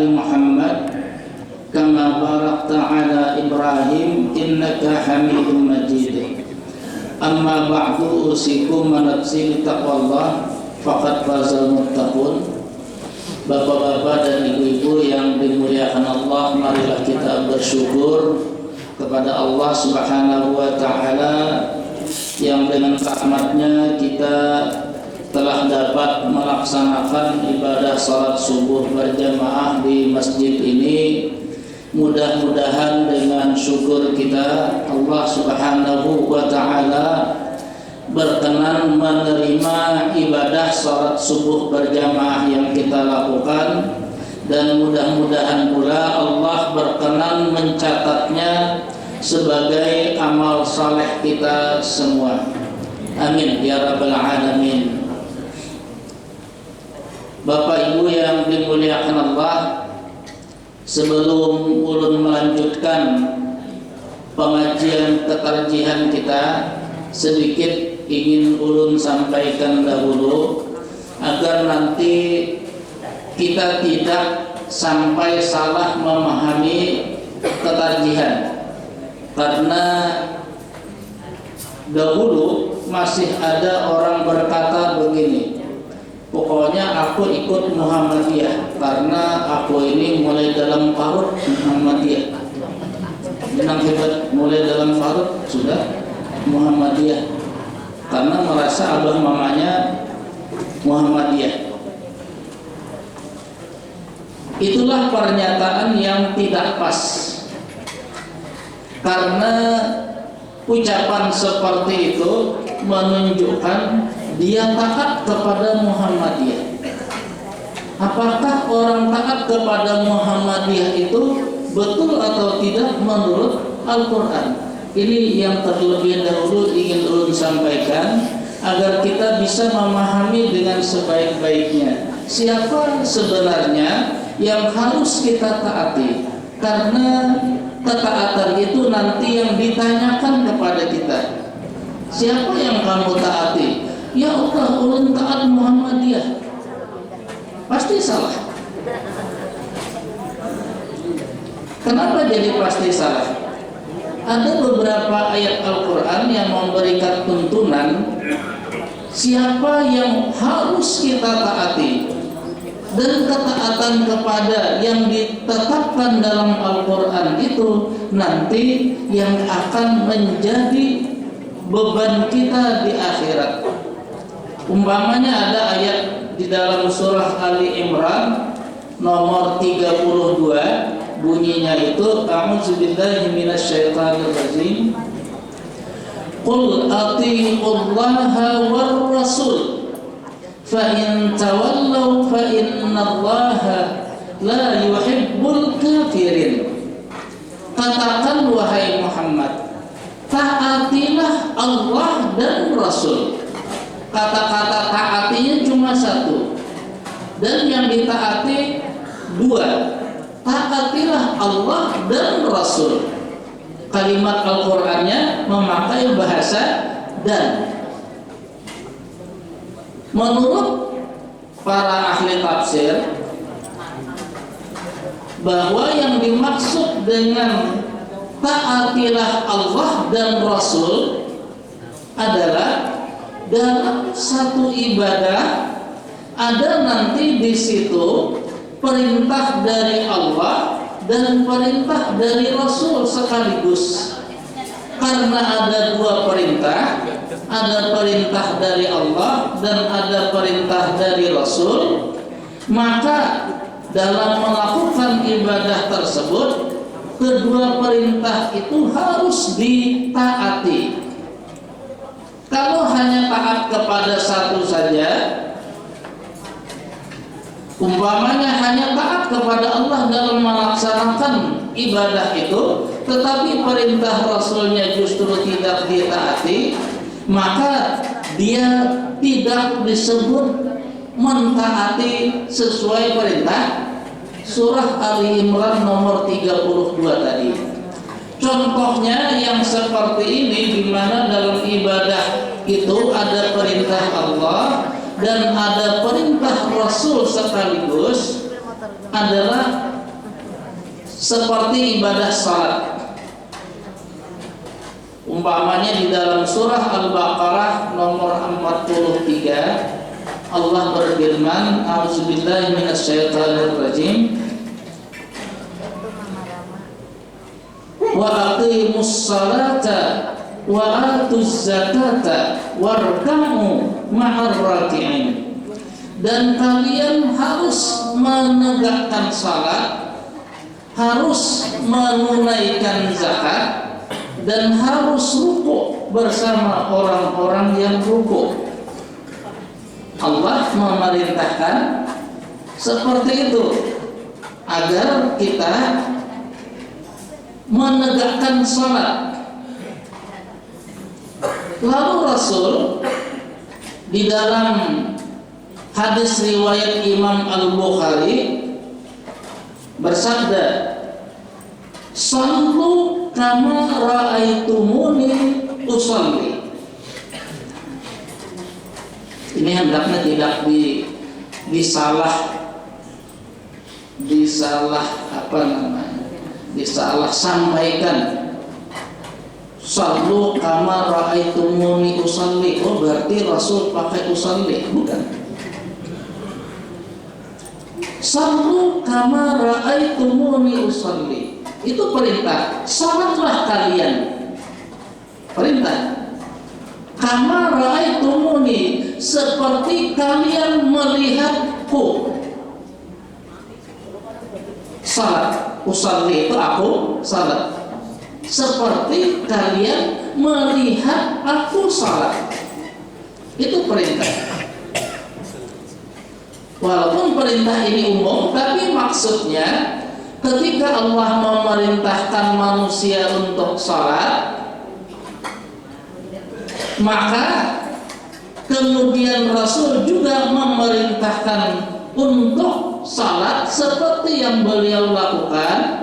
ali Muhammad kama barakta ala Ibrahim innaka Hamidum Majid. Amma ba'du, usikum wa nafsi bittaqwallah faqad fazal muttaqun. Bapak-bapak dan ibu-ibu yang dimuliakan Allah, marilah kita bersyukur kepada Allah Subhanahu wa taala yang dengan rahmatnya kita telah dapat melaksanakan ibadah salat subuh berjamaah di masjid ini. Mudah-mudahan dengan syukur kita Allah Subhanahu wa taala berkenan menerima ibadah salat subuh berjamaah yang kita lakukan, dan mudah-mudahan pula Allah berkenan mencatatnya sebagai amal saleh kita semua. Amin ya rabbal alamin. Bapak Ibu yang dimuliakan Allah, sebelum ulun melanjutkan pengajian ketarjihan kita, sedikit ingin ulun sampaikan dahulu agar nanti kita tidak sampai salah memahami ketarjihan. Karena dahulu masih ada orang berkata begini, pokoknya aku ikut Muhammadiyah karena aku ini mulai dalam parut Muhammadiyah. Menang hebat, mulai dalam parut sudah Muhammadiyah karena merasa abah mamanya Muhammadiyah. Itulah pernyataan yang tidak pas, karena ucapan seperti itu menunjukkan dia taat kepada Muhammadiyah. Apakah orang taat kepada Muhammadiyah itu betul atau tidak menurut Al-Quran? Ini yang terlebih dahulu ingin ulun sampaikan agar kita bisa memahami dengan sebaik-baiknya siapa sebenarnya yang harus kita taati. Karena ketaatan itu nanti yang ditanyakan kepada kita, siapa yang kamu taati? Ya Allah, ulun taat Muhammadiyah. Pasti salah. Kenapa jadi pasti salah? Ada beberapa ayat Al-Quran yang memberikan tuntunan siapa yang harus kita taati, dan ketaatan kepada yang ditetapkan dalam Al-Quran itu nanti yang akan menjadi beban kita di akhirat. Umpamanya ada ayat di dalam surah Ali Imran nomor 32, bunyinya itu a'udzubillahi minasyaitonir rajim. Qul atiiullaha war rasul fa in tawallaw fa innallaha la yuhibbul kafirin. Katakan wahai Muhammad, taatilah Allah dan Rasul. Kata-kata taatinya cuma satu, dan yang ditaati dua. Taatilah Allah dan Rasul. Kalimat Al-Qur'annya memakai bahasa dan. Menurut para ahli tafsir, bahwa yang dimaksud dengan taatilah Allah dan Rasul adalah dalam satu ibadah ada nanti di situ perintah dari Allah dan perintah dari Rasul sekaligus. Karena ada dua perintah, ada perintah dari Allah dan ada perintah dari Rasul, maka dalam melakukan ibadah tersebut kedua perintah itu harus ditaati. Kalau hanya taat kepada satu saja, umpamanya hanya taat kepada Allah dalam melaksanakan ibadah itu, tetapi perintah Rasulnya justru tidak ditaati, maka dia tidak disebut mentaati sesuai perintah surah Ali Imran nomor 32 tadi. Contohnya yang seperti ini, di mana dalam ibadah itu ada perintah Allah dan ada perintah Rasul sekaligus, adalah seperti ibadah salat. Umpamanya di dalam surah Al-Baqarah nomor 43 Allah berfirman, A'udzubillahi minasyaitonirrajim, wa aqimus salata wa atuz zakata warka'u ma'ar raki'in. Dan kalian harus menegakkan salat, harus menunaikan zakat, dan harus rukuk bersama orang-orang yang rukuk. Allah memerintahkan seperti itu agar kita menegakkan salat. Lalu Rasul di dalam hadis riwayat Imam Al-Bukhari bersabda, "Shallu kama ra'aitumuni usolli." Ini hendaknya tidak disalah sampaikan. Shallu kama ra'aitumuni usolli. Oh, berarti Rasul pakai usolli, bukan? Shallu kama ra'aitumuni usolli. Itu perintah. Salatlah kalian. Perintah. Kama ra'aitumuni, seperti kalian melihatku salat. Usolli itu aku salat. Seperti kalian melihat aku salat. Itu perintah. Walaupun perintah ini umum, tapi maksudnya ketika Allah memerintahkan manusia untuk salat, maka kemudian Rasul juga memerintahkan untuk salat seperti yang beliau lakukan.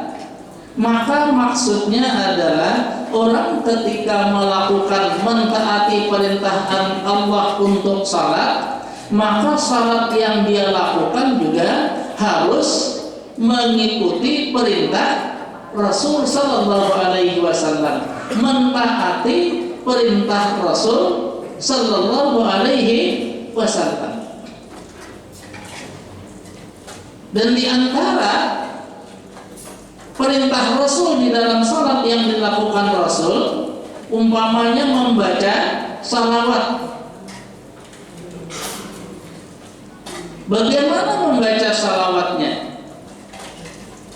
Maka maksudnya adalah orang ketika melakukan mentaati perintahan Allah untuk salat, maka salat yang dia lakukan juga harus mengikuti perintah Rasul sallallahu alaihi wasallam, mentaati perintah Rasul sallallahu alaihi wasallam. Dan di antara perintah Rasul di dalam salat yang dilakukan Rasul, umpamanya membaca salawat. Bagaimana membaca salawatnya?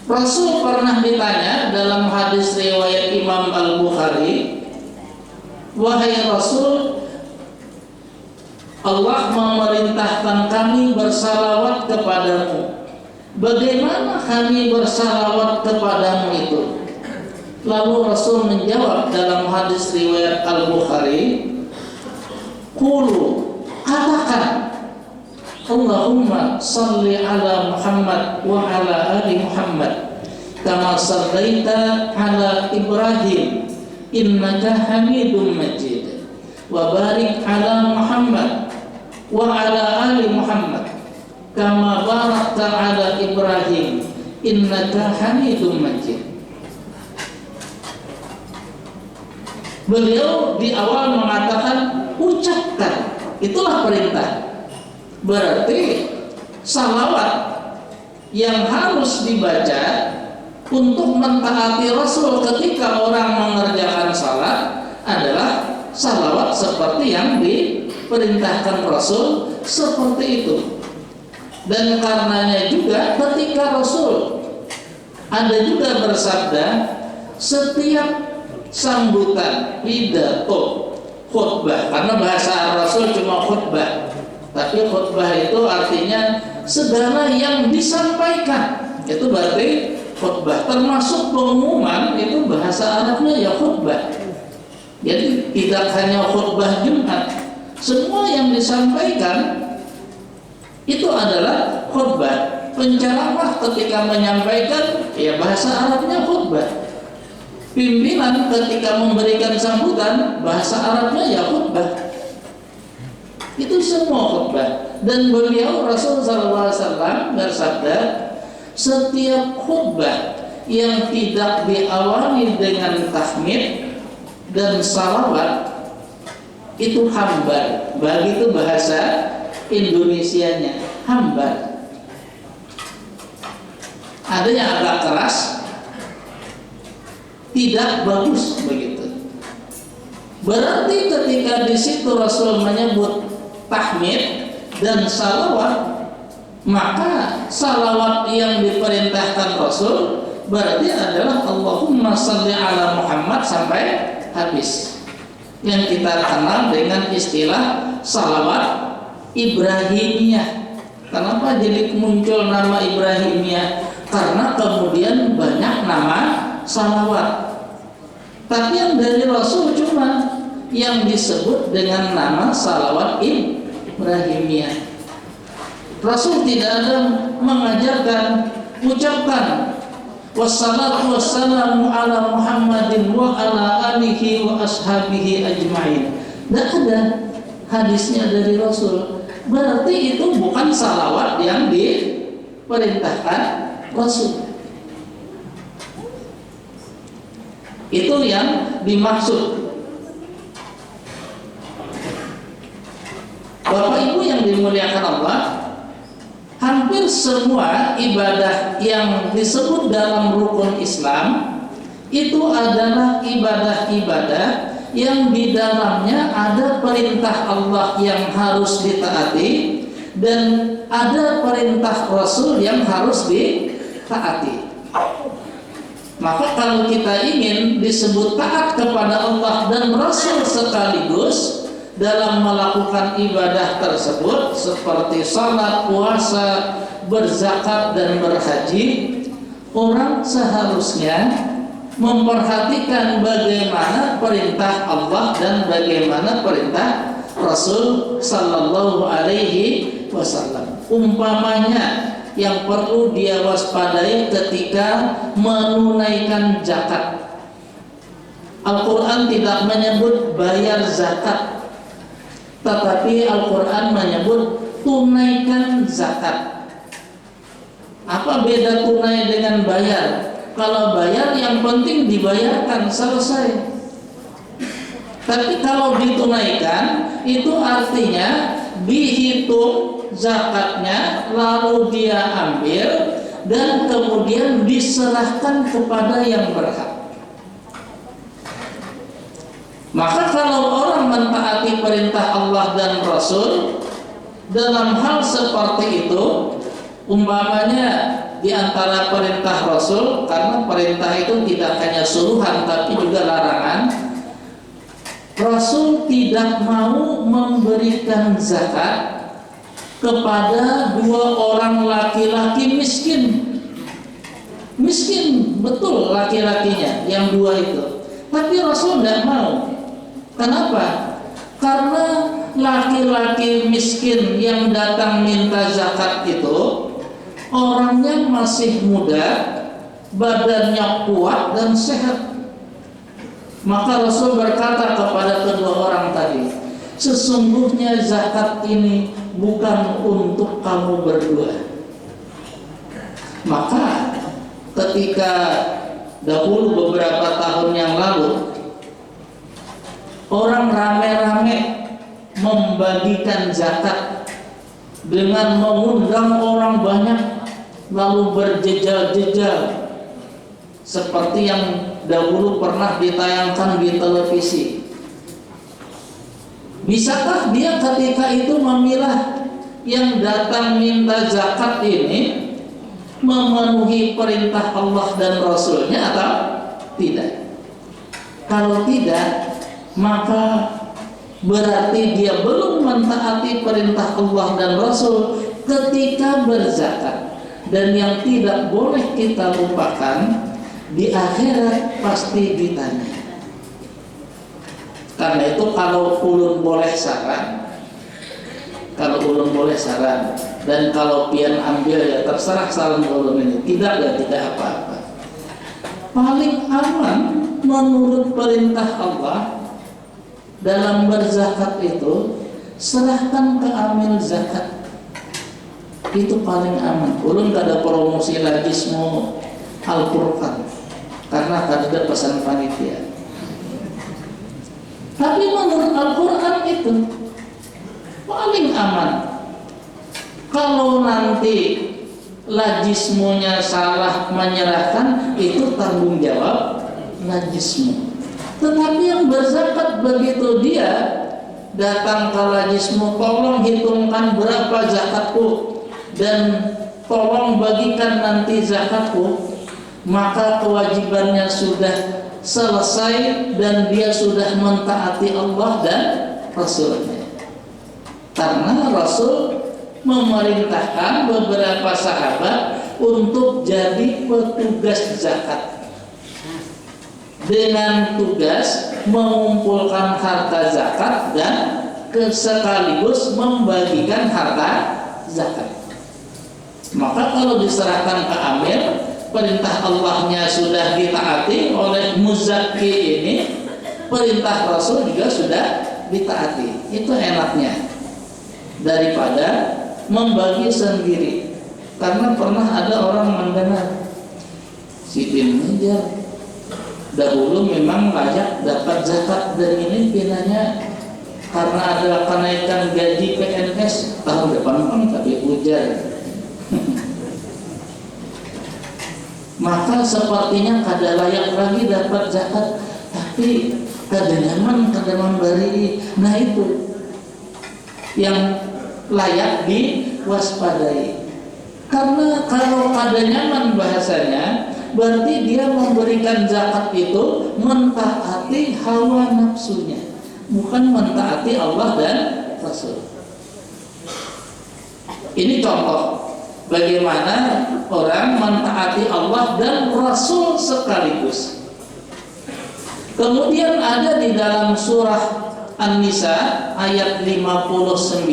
Rasul pernah ditanya dalam hadis riwayat Imam Al-Bukhari, "Wahai Rasul, Allah memerintahkan kami bersalawat kepadamu. Bagaimana kami bersalawat kepadamu itu?" Lalu Rasul menjawab dalam hadis riwayat Al-Bukhari, "Qulu," katakan, "Allahumma salli ala Muhammad wa ala ali Muhammad kama sallaita ala Ibrahim innaka Hamidum Majid wa barik ala Muhammad wa ala ali Muhammad kama barakta ala Ibrahim innaka Hamidum Majid." Beliau di awal mengatakan ucapkan, itulah perintah. Berarti salawat yang harus dibaca untuk mentaati Rasul ketika orang mengerjakan salat adalah salawat seperti yang diperintahkan Rasul, seperti itu. Dan karenanya juga ketika Rasul ada juga bersabda, setiap sambutan, pidato, khutbah, karena bahasa Rasul cuma khutbah, tapi khutbah itu artinya segala yang disampaikan, itu berarti khutbah. Termasuk pengumuman, itu bahasa Arabnya ya khutbah. Jadi tidak hanya khutbah Jumat, semua yang disampaikan itu adalah khutbah. Penceramah ketika menyampaikan, ya bahasa Arabnya khutbah. Pimpinan ketika memberikan sambutan, bahasa Arabnya ya khutbah. Itu semua khutbah. Dan beliau Rasul sallallahu alaihi wasallam bersabda, setiap khutbah yang tidak diawali dengan tahmid dan salawat itu hambar. Begitu bahasa Indonesianya, hambar. Ada yang agak keras, tidak bagus begitu. Berarti ketika di situ Rasul menyebut tahmid dan salawat, maka salawat yang diperintahkan Rasul berarti adalah Allahumma salli ala Muhammad sampai habis, yang kita kenal dengan istilah salawat Ibrahimiyah. Kenapa jadi muncul nama Ibrahimiyah? Karena kemudian banyak nama salawat, tapi yang dari Rasul cuma yang disebut dengan nama salawat Ibrahimiyah. Rasul tidak ada mengajarkan ucapkan wassalatu wassalamu ala Muhammadin wa ala alihi wa ashabihi ajma'in. Tidak ada hadisnya dari Rasul. Berarti itu bukan salawat yang diperintahkan Rasul. Itu yang dimaksud. Bapak Ibu yang dimuliakan Allah, hampir semua ibadah yang disebut dalam rukun Islam itu adalah ibadah-ibadah yang di dalamnya ada perintah Allah yang harus ditaati dan ada perintah Rasul yang harus ditaati. Maka kalau kita ingin disebut taat kepada Allah dan Rasul sekaligus dalam melakukan ibadah tersebut seperti salat, puasa, berzakat dan berhaji, orang seharusnya memperhatikan bagaimana perintah Allah dan bagaimana perintah Rasul sallallahu alaihi wasallam. Umpamanya yang perlu dia waspadai ketika menunaikan zakat. Al-Quran tidak menyebut bayar zakat, tetapi Al-Quran menyebut tunaikan zakat. Apa beda tunai dengan bayar? Kalau bayar yang penting dibayarkan, selesai. Tapi kalau ditunaikan itu artinya dihitung zakatnya, lalu dia ambil dan kemudian diserahkan kepada yang berhak. Maka kalau orang mentaati perintah Allah dan Rasul dalam hal seperti itu, umpamanya di antara perintah Rasul, karena perintah itu tidak hanya suruhan tapi juga larangan, Rasul tidak mau memberikan zakat kepada dua orang laki-laki miskin. Miskin betul laki-lakinya yang dua itu, tapi Rasul tidak mau. Kenapa? Karena laki-laki miskin yang datang minta zakat itu orangnya masih muda, badannya kuat dan sehat. Maka Rasul berkata kepada kedua orang tadi, sesungguhnya zakat ini bukan untuk kamu berdua. Maka ketika dahulu beberapa tahun yang lalu orang rame-rame membagikan zakat dengan mengundang orang banyak, lalu berjejal-jejal seperti yang dahulu pernah ditayangkan di televisi. Bisakah dia ketika itu memilah yang datang minta zakat ini memenuhi perintah Allah dan Rasulnya atau tidak? Kalau tidak, maka berarti dia belum mentaati perintah Allah dan Rasul ketika berzakat. Dan yang tidak boleh kita lupakan, di akhirat pasti ditanya. Karena itu kalau ulun boleh saran, dan kalau pian ambil ya terserah saran ulun ini, tidak ya tidak apa-apa. Paling aman menurut perintah Allah dalam berzakat itu, serahkan ke amil zakat. itu paling aman. Ulun kada promosi lagi semua Al-Quran karena kada pesan panitia. Tapi menurut Al-Quran itu paling aman. Kalau nanti lajismunya salah menyerahkan, itu tanggung jawab lajismu. Tetapi yang berzakat begitu dia datang ke lajismu, tolong hitungkan berapa zakatku dan tolong bagikan nanti zakatku, maka kewajibannya sudah selesai dan dia sudah mentaati Allah dan Rasulnya. Karena Rasul memerintahkan beberapa sahabat untuk jadi petugas zakat dengan tugas mengumpulkan harta zakat dan sekaligus membagikan harta zakat. Maka kalau diserahkan ke amir, perintah Allahnya sudah ditaati oleh muzakki ini, perintah Rasul juga sudah ditaati. Itu enaknya daripada membagi sendiri. Karena pernah ada orang mendengar si bin Nijar dahulu memang layak dapat zakat, dan ini pinanya karena ada kenaikan gaji PNS tahun depan kan tapi ujar. Maka sepertinya kada layak lagi dapat zakat, tapi kada nyaman, kada memberi. Nah itu yang layak diwaspadai. Karena kalau kada nyaman bahasanya, berarti dia memberikan zakat itu mentaati hawa nafsunya, bukan mentaati Allah dan Rasul. Ini contoh bagaimana orang mentaati Allah dan Rasul sekaligus. Kemudian ada di dalam surah An-Nisa ayat 59,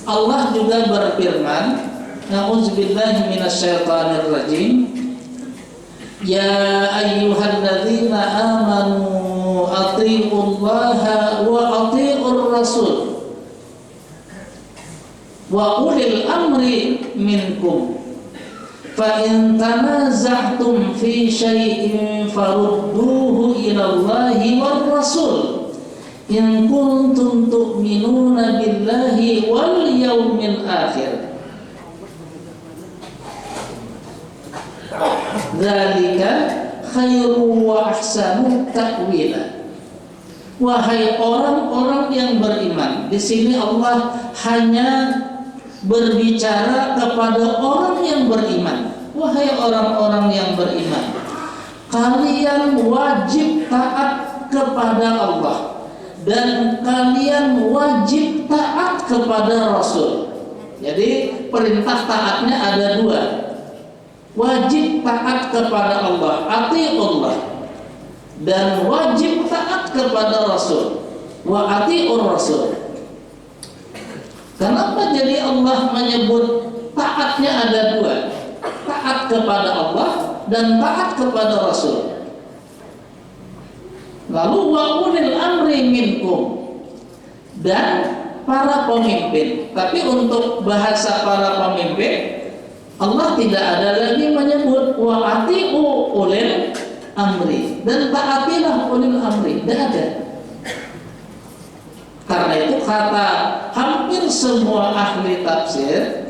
Allah juga berfirman, A'udzubillahi minasyaitonirrajim, Ya ayyuhalladzina amanu athi'ullaha wa athi'ur rasul wa ulil amri minkum fa in tanaza'tum fi syai'in farudduhu ilallahi war rasul in kuntum tu'minuna billahi wal yawmil akhir dzalika khairu wa ahsanu ta'wila. Wahai orang-orang yang beriman, di sini Allah hanya berbicara kepada orang yang beriman. Wahai orang-orang yang beriman, kalian wajib taat kepada Allah dan kalian wajib taat kepada Rasul. Jadi perintah taatnya ada dua. Wajib taat kepada Allah, atiullah, dan wajib taat kepada Rasul, wa atiur Rasul. Kenapa jadi Allah menyebut taatnya ada dua? Taat kepada Allah dan taat kepada Rasul. Lalu wa ulil amri minkum, dan para pemimpin. Tapi untuk bahasa para pemimpin, Allah tidak ada lagi menyebut wa atiu ulil amri dan taatilah ulil amri. Tidak ada. Karena itu kata hampir semua ahli tafsir,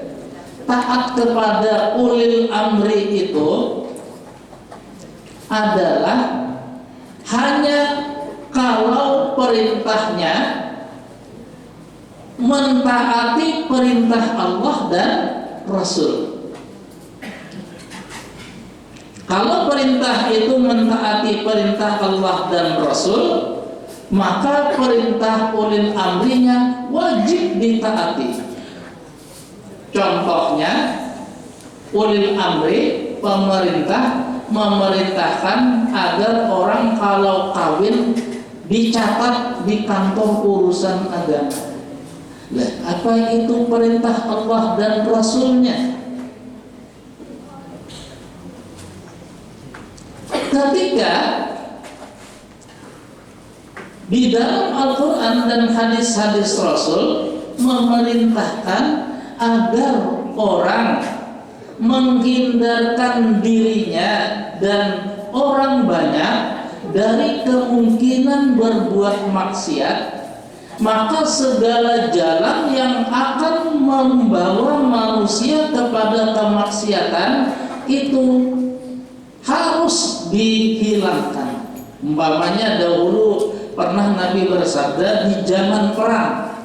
taat kepada ulil amri itu adalah hanya kalau perintahnya mentaati perintah Allah dan Rasul. Kalau perintah itu mentaati perintah Allah dan Rasul, maka perintah ulil amrinya wajib ditaati. Contohnya, ulil amri, pemerintah memerintahkan agar orang kalau kawin dicatat di kantor urusan agama. Nah, apa itu perintah Allah dan Rasulnya? Ketika di dalam Al-Quran dan hadis-hadis Rasul memerintahkan agar orang menghindarkan dirinya dan orang banyak dari kemungkinan berbuat maksiat, maka segala jalan yang akan membawa manusia kepada kemaksiatan itu harus dihilangkan. Umpamanya dahulu pernah Nabi bersabda di zaman perang,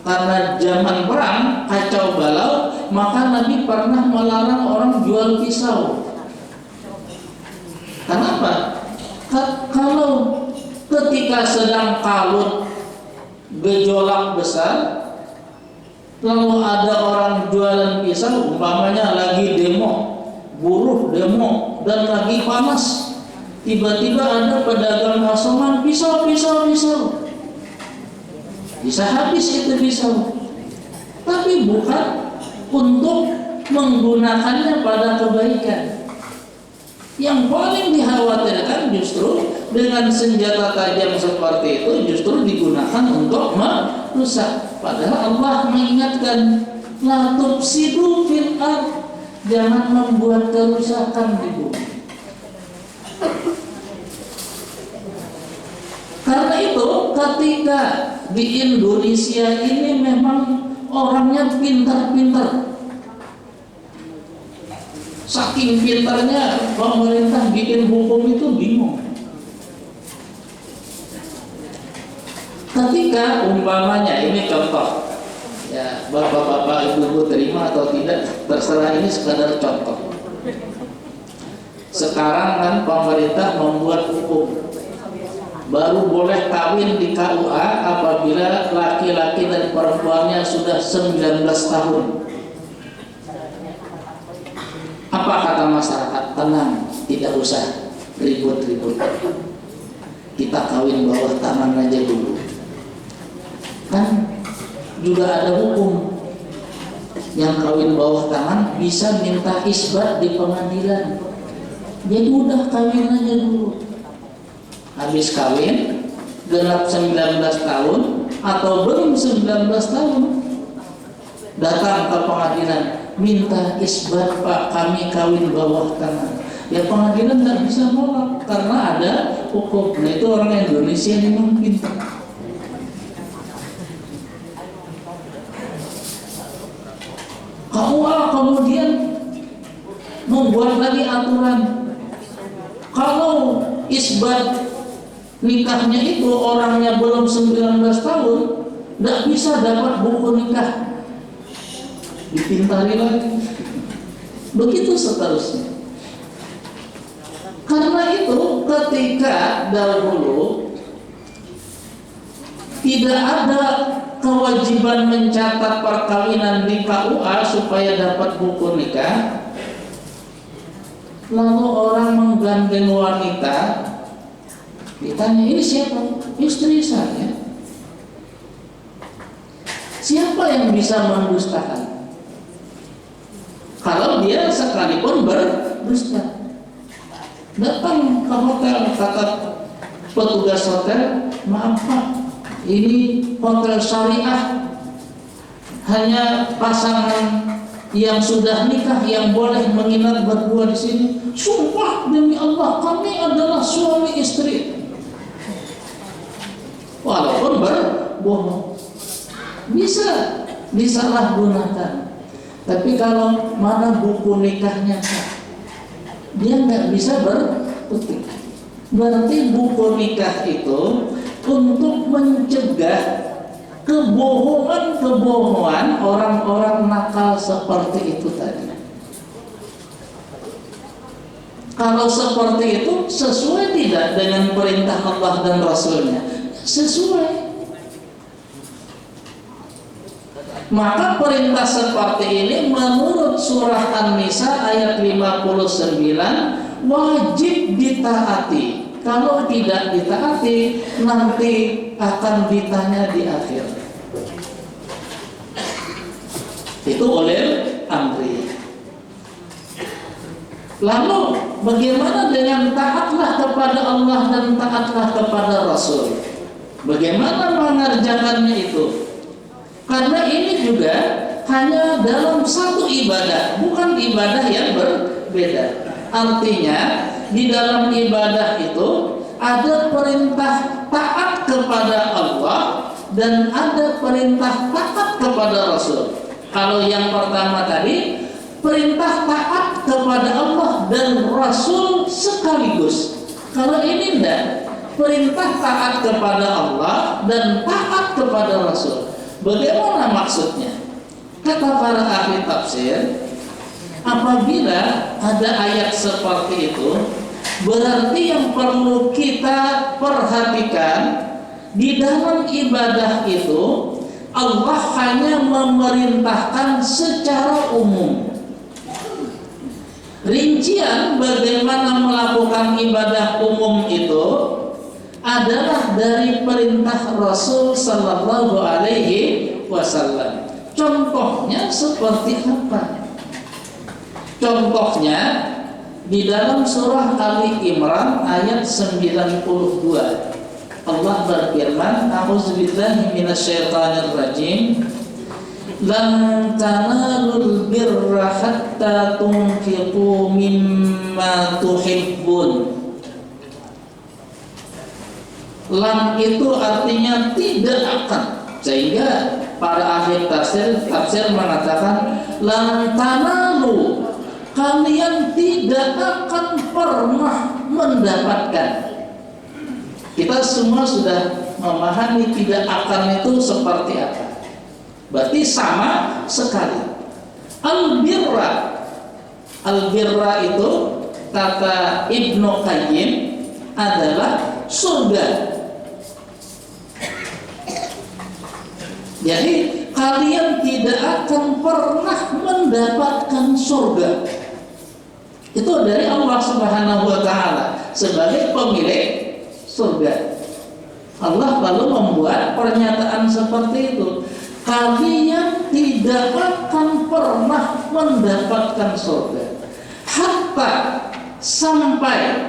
karena zaman perang kacau balau, maka Nabi pernah melarang orang jual pisau. Kenapa? Kalau ketika sedang kalut gejolak besar, lalu ada orang jualan pisau, umpamanya lagi demo, buruh demo dan lagi panas, tiba-tiba ada pedagang asongan pisau, bisa habis itu pisau, tapi bukan untuk menggunakannya pada kebaikan. Yang paling dikhawatirkan justru dengan senjata tajam seperti itu justru digunakan untuk merusak. Padahal Allah mengingatkan, la tufsidu fil ardh, jangan membuat kerusakan di bumi. Karena itu ketika di Indonesia ini memang orangnya pintar-pintar, saking pintarnya pemerintah bikin hukum itu bingung. Ketika umpamanya, ini contoh ya, bapak-bapak ibu-ibu terima atau tidak terserah, ini sekadar contoh. Sekarang kan pemerintah membuat hukum baru boleh kawin di KUA apabila laki-laki dan perempuannya sudah 19 tahun. Apa kata masyarakat? Tenang, tidak usah ribut-ribut, kita kawin bawah tangan aja dulu. Kan juga ada hukum, yang kawin bawah tangan bisa minta isbat di pengadilan. Jadi udah kawin aja dulu. Habis kawin genap 19 tahun atau belum 19 tahun, datang ke pengadilan minta isbat, Pak, kami kawin bawah tangan. Ya pengadilan tidak bisa nolak karena ada hukum. Nah itu orang Indonesia memang pintar. KUA kemudian membuat lagi aturan, kalau isbat nikahnya itu orangnya belum 19 tahun tidak bisa dapat buku nikah, dipintari lagi, begitu seterusnya. Karena itu ketika dahulu tidak ada kewajiban mencatat perkawinan di KUA supaya dapat buku nikah, lalu orang menggandeng wanita, ditanya, ini siapa? Istri saya. Siapa yang bisa mendustakan? Kalau dia sekalipun berdusta. Datang ke hotel, kata petugas hotel, maaf Pak, ini hotel syariah, hanya pasangan yang sudah nikah yang boleh menginap berdua di sini. Sumpah demi Allah, kami adalah suami istri. Walaupun berbohong, bisa disalahgunakan. Tapi kalau mana buku nikahnya, dia nggak bisa berkutik. Berarti buku nikah itu untuk mencegah kebohongan orang-orang nakal seperti itu tadi. Kalau seperti itu sesuai tidak dengan perintah Allah dan Rasulnya? Sesuai. Maka perintah seperti ini menurut surah An-Nisa ayat 59 wajib ditaati. Kalau tidak ditaati nanti akan ditanya di akhir. Itu oleh amri. Lalu bagaimana dengan taatlah kepada Allah dan taatlah kepada Rasul? Bagaimana mengerjakannya itu? Karena ini juga hanya dalam satu ibadah, bukan ibadah yang berbeda. Artinya di dalam ibadah itu ada perintah taat kepada Allah dan ada perintah taat kepada Rasul. Kalau yang pertama tadi perintah taat kepada Allah dan Rasul sekaligus. Kalau ini enggak, perintah taat kepada Allah dan taat kepada Rasul. Bagaimana maksudnya? Kata para ahli tafsir, apabila ada ayat seperti itu, berarti yang perlu kita perhatikan di dalam ibadah itu Allah hanya memerintahkan secara umum. Rincian bagaimana melakukan ibadah umum itu adalah dari perintah Rasul Sallallahu Alaihi Wasallam. Contohnya seperti apa? Contohnya di dalam surah Ali Imran ayat 92. Allah berfirman, A'udzubillahi minasyaitonir rajim. Lan tanalul birra hatta tunfiqu mimma tuhibbun. Lam itu artinya tidak akan, sehingga para ahli tafsir mengatakan lan tanalu, kalian tidak akan pernah mendapatkan. Kita semua sudah memahami tidak akan itu seperti apa. Berarti sama sekali. Al-birra itu kata Ibnu Qayyim adalah surga. Jadi kalian tidak akan pernah mendapatkan surga. Itu dari Allah Subhanahu wa taala sebagai pemilik surga. Allah lalu membuat pernyataan seperti itu. Kalian tidak akan pernah mendapatkan surga hatta sampai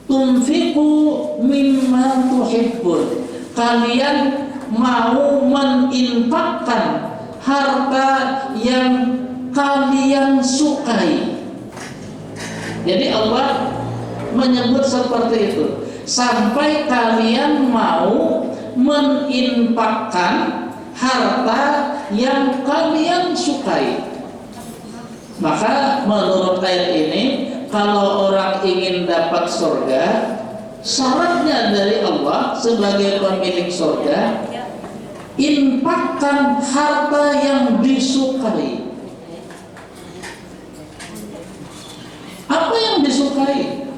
tunfiqu mimma tuhibbun, kalian mau menginfakkan harta yang kalian sukai. Jadi Allah menyebut seperti itu, sampai kalian mau menginfakkan harta yang kalian sukai. Maka menurut ayat ini, kalau orang ingin dapat surga, syaratnya dari Allah sebagai pemilik surga, infakkan harta yang disukai. Apa yang disukai?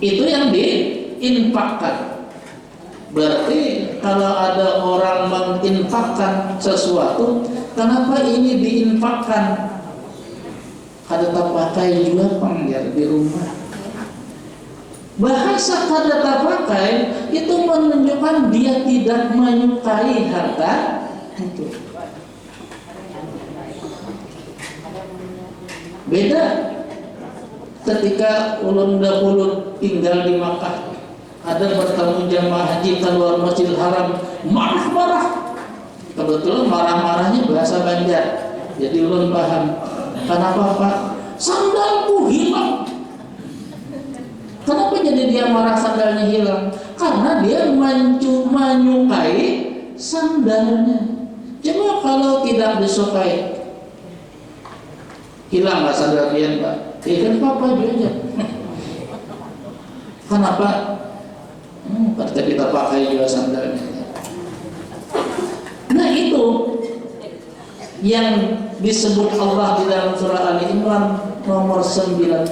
Itu yang diinfakkan. Berarti kalau ada orang menginfakkan sesuatu, kenapa ini diinfakkan? Kada tak pakai juga panggil di rumah. Bahasa kada tak pakai itu menunjukkan dia tidak menyukai harta itu. Beda ketika ulun dahulu tinggal di Makkah, ada bertemu jamaah haji keluar Masjidil Haram, marah-marah. Kebetulan marah-marahnya bahasa Banjar, jadi ulun paham. Kenapa Pak? Sandalku hilang. Kenapa jadi dia marah sandalnya hilang? Karena dia menyukai sandalnya. Coba kalau tidak disukai, hilang nggak sandal dia Pak? Kan Papa aja. Kenapa? Berarti kita pakai juga sandalnya. Nah itu yang disebut Allah di dalam surah Ali Imran nomor 92.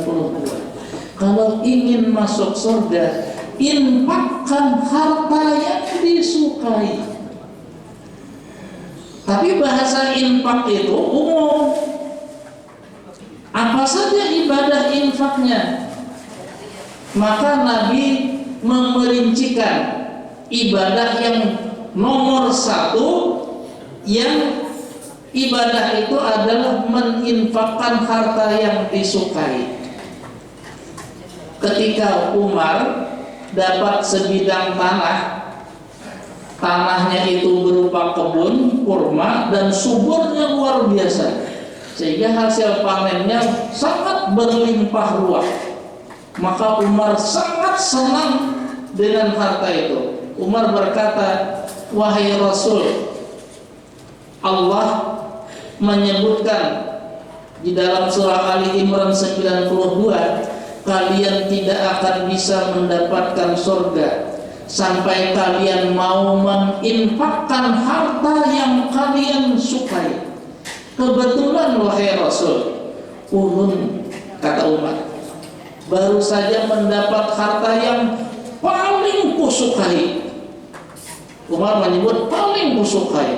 Kalau ingin masuk surga, infakkan harta yang disukai. Tapi bahasa infak itu umum. Apa saja ibadah infaknya? Maka Nabi memerincikan ibadah yang nomor satu, yang ibadah itu adalah menginfakkan harta yang disukai. Ketika Umar dapat sebidang tanah tanahnya itu berupa kebun kurma dan suburnya luar biasa, sehingga hasil panennya sangat berlimpah ruah. Maka Umar sangat senang dengan harta itu. Umar berkata, wahai Rasul, Allah menyebutkan di dalam surah Ali Imran 92, kalian tidak akan bisa mendapatkan surga sampai kalian mau menginfakkan harta yang kalian sukai. Kebetulan wahai Rasul, ulun, kata Umar, baru saja mendapat harta yang paling kusukai. Umar menyebut paling kusukai.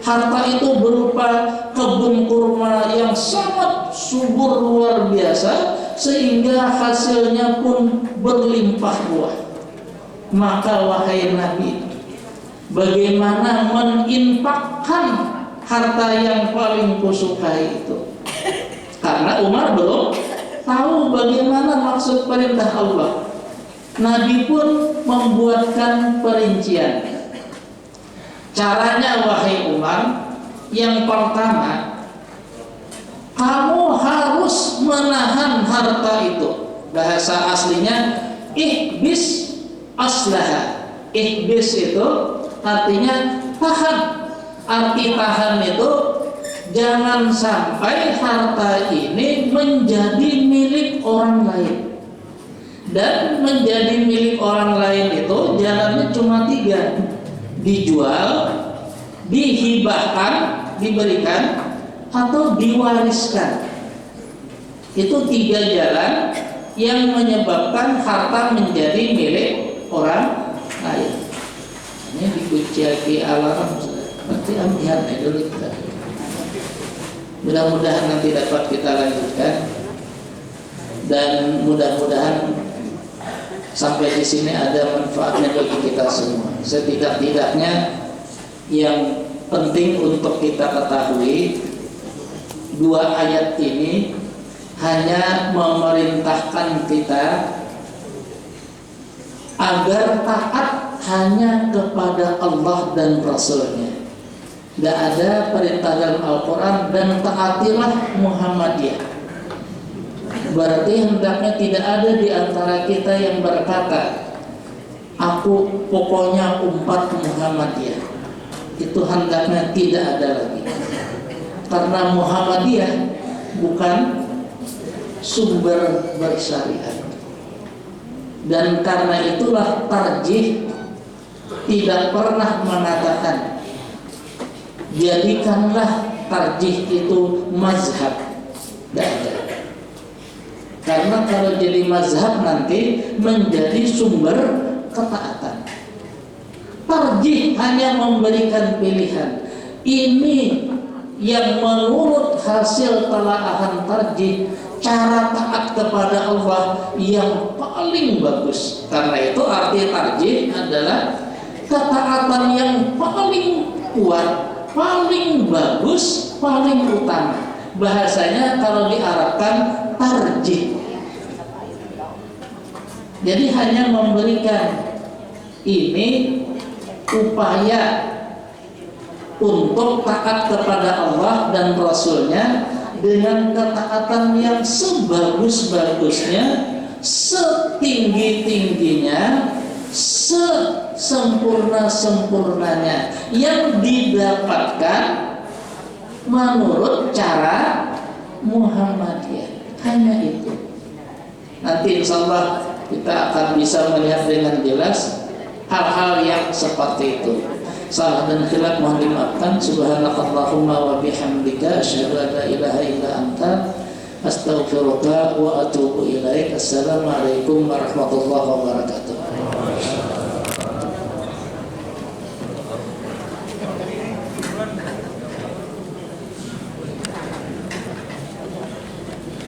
Harta itu berupa kebun kurma yang sangat subur luar biasa, sehingga hasilnya pun berlimpah ruah. Maka wahai Nabi, bagaimana meninfakkan harta yang paling kusukai itu? Karena Umar belum tahu bagaimana maksud perintah Allah. Nabi pun membuatkan perincian. Caranya wahai Umar, yang pertama, kamu harus menahan harta itu. Bahasa aslinya ihbis aslaha. Ihbis itu artinya tahan. Arti tahan itu jangan sampai harta ini menjadi milik orang lain. Dan menjadi milik orang lain itu jalannya cuma 3: dijual, dihibahkan, diberikan, atau diwariskan. Itu 3 jalan yang menyebabkan harta menjadi milik orang lain. Ini dikuciaki alarm, nanti lihat dulu kita. Mudah-mudahan nanti dapat kita lanjutkan, dan mudah-mudahan sampai di sini ada manfaatnya bagi kita semua. Setidak-tidaknya yang penting untuk kita ketahui, 2 ayat ini hanya memerintahkan kita agar taat hanya kepada Allah dan Rasulnya. Tidak ada perintah dalam Al-Quran dan taatilah Muhammadiyah. Berarti hendaknya tidak ada di antara kita yang berkata, aku pokoknya umat Muhammadiyah. Itu hendaknya tidak ada lagi. Karena Muhammadiyah bukan sumber bersyariat. Dan karena itulah tarjih tidak pernah mengatakan jadikanlah tarjih itu mazhab. Tidak ada. Karena kalau jadi mazhab nanti menjadi sumber ketaatan. Tarjih hanya memberikan pilihan. Ini yang menurut hasil telaahan tarjih, cara taat kepada Allah yang paling bagus. Karena itu arti tarjih adalah ketaatan yang paling kuat, paling bagus, paling utama. Bahasanya kalau diarabkan tarjih. Jadi hanya memberikan ini upaya untuk taat kepada Allah dan Rasulnya dengan ketaatan yang sebagus-bagusnya, setinggi-tingginya, sesempurna-sempurnanya yang didapatkan menurut cara Muhammadiyah. Hanya itu. Nanti insya Allah kita akan bisa melihat dengan jelas hal-hal yang seperti itu. Salah dan khilaf mohon dimaafkan. Subhanakallahumma wa bihamdika asyhadu an la ilaha illa anta astaghfiruka wa atubu ilaik. Assalamualaikum warahmatullahi wabarakatuh.